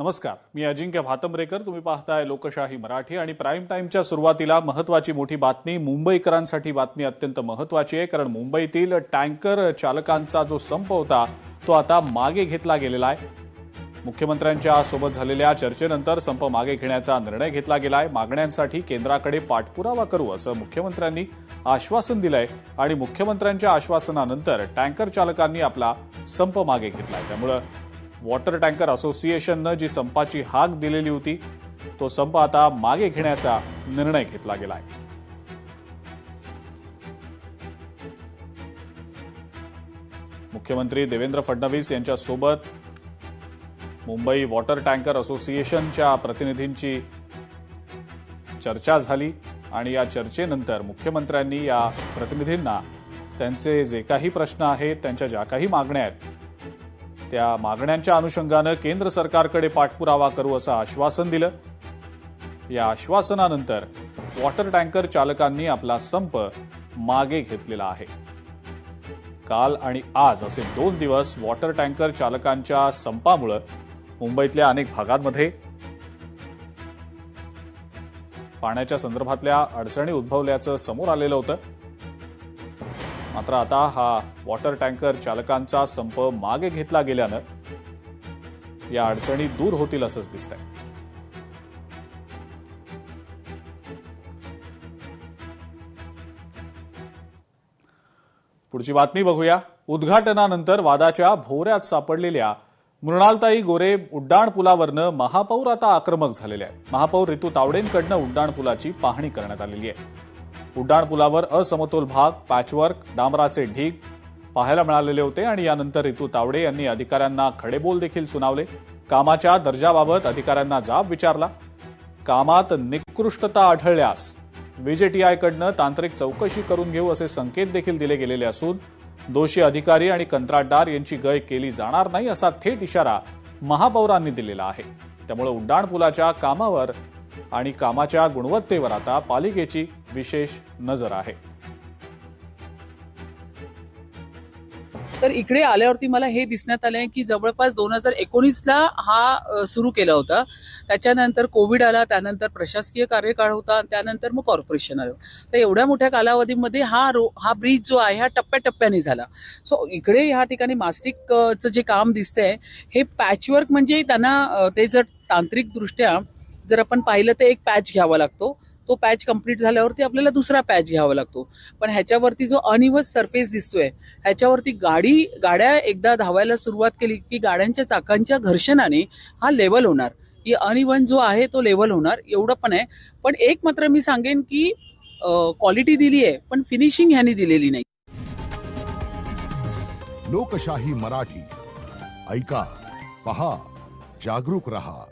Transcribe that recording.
नमस्कार, मी अजिंक्य भातंब्रेकर. तुम्ही पाहताय लोकशाही मराठी आणि प्राईम टाइमच्या सुरुवातीला महत्त्वाची मोठी बातमी. मुंबईकरांसाठी बातमी अत्यंत महत्त्वाची आहे, कारण मुंबईतील टँकर चालकांचा जो संप होता तो आता मागे घेतला गेलेला आहे. मुख्यमंत्र्यांच्या सोबत झालेल्या चर्चेनंतर संप मागे घेण्याचा निर्णय घेतला गेलाय. मागण्यांसाठी केंद्राकडे पाठपुरावा करू असं मुख्यमंत्र्यांनी आश्वासन दिलंय आणि मुख्यमंत्र्यांच्या आश्वासनानंतर टँकर चालकांनी आपला संप मागे घेतलाय. त्यामुळे वॉटर टँकर असोसिएशननं जी संपाची हाक दिलेली होती तो संप आता मागे घेण्याचा निर्णय घेतला गेलाय. मुख्यमंत्री देवेंद्र फडणवीस यांच्यासोबत मुंबई वॉटर टँकर असोसिएशनच्या प्रतिनिधींची चर्चा झाली आणि या चर्चेनंतर मुख्यमंत्र्यांनी या प्रतिनिधींना त्यांचे जे काही प्रश्न आहेत, त्यांच्या ज्या काही मागण्या आहेत, त्या मागण्यांच्या अनुषंगानं केंद्र सरकारकडे पाठपुरावा करू असं आश्वासन दिलं. या आश्वासनानंतर वॉटर टँकर चालकांनी आपला संप मागे घेतलेला आहे. काल आणि आज असे 2 दिवस वॉटर टँकर चालकांच्या संपामुळे मुंबईतल्या अनेक भागांमध्ये पाण्याच्या संदर्भातल्या अडचणी उद्भवल्याचं समोर आलेलं होतं. मात्र आता हा वॉटर टँकर चालकांचा संप मागे घेतला गेल्यानं या अडचणी दूर होतील असंच दिसतंय. पुढची बातमी बघूया. उद्घाटनानंतर वादाच्या भोवऱ्यात सापडलेल्या मृणालताई गोरे उड्डाणपुलावरनं महापौर आता आक्रमक झालेले आहेत. महापौर रितू तावडेंकडनं उड्डाणपुलाची पाहणी करण्यात आलेली आहे. उड्डाणपुलावर असमतोल भाग, पॅचवर्क, डांबराचे ढीग पाहायला मिळालेले होते आणि यानंतर रितू तावडे यांनी अधिकाऱ्यांना खडेबोल देखील सुनावले. कामाच्या दर्जाबाबत अधिकाऱ्यांना जाब विचारला. कामात निकृष्टता आढळल्यास व्हीजेटीआयकडनं तांत्रिक चौकशी करून घेऊ असे संकेत देखील दिले गेलेले असून दोषी अधिकारी आणि कंत्राटदार यांची गय केली जाणार नाही असा थेट इशारा महापौरांनी दिलेला आहे. त्यामुळे उड्डाणपुलाच्या कामावर आणि कामाच्या गुणवत्तेवर आता पालिकेची विशेष नजर आहे. तर इकडे आल्यावरती मला हे दिसण्यात आलंय की जवळपास 2019ला हा सुरू केला होता. त्याच्यानंतर कोविड आला, त्यानंतर प्रशासकीय कार्यकाळ होता, त्यानंतर मग कॉर्पोरेशन आलं. तर एवढ्या मोठ्या कालावधीमध्ये हा ब्रिज जो आहे हा टप्प्याटप्प्याने झाला. सो इकडे ह्या ठिकाणी मास्टिकचं जे काम दिसतंय हे पॅचवर्क, म्हणजे त्यांना ते जर तांत्रिकदृष्ट्या जर आपण पाहिलं तर एक पॅच घ्यावा लागतो. तो पॅच कंप्लीट झाल्यावरती आपल्याला दुसरा पॅच घ्यावा लागतो. पण ह्याच्यावरती जो अनइव्हन सरफेस दिसतोय ह्याच्यावरती गाड्या एकदा धावायला सुरुवात केली की गाड्यांच्या चाकांच्या घर्षणाने हा लेवल होणार. ही अनइव्हन जो आहे तो लेवल होणार, एवढं पण आहे. पण एक मात्र मी सांगेन की क्वालिटी दिली आहे पण फिनिशिंग ह्यांनी दिलेली नाही. लोकशाही मराठी ऐका, पहा, जागरूक रहा.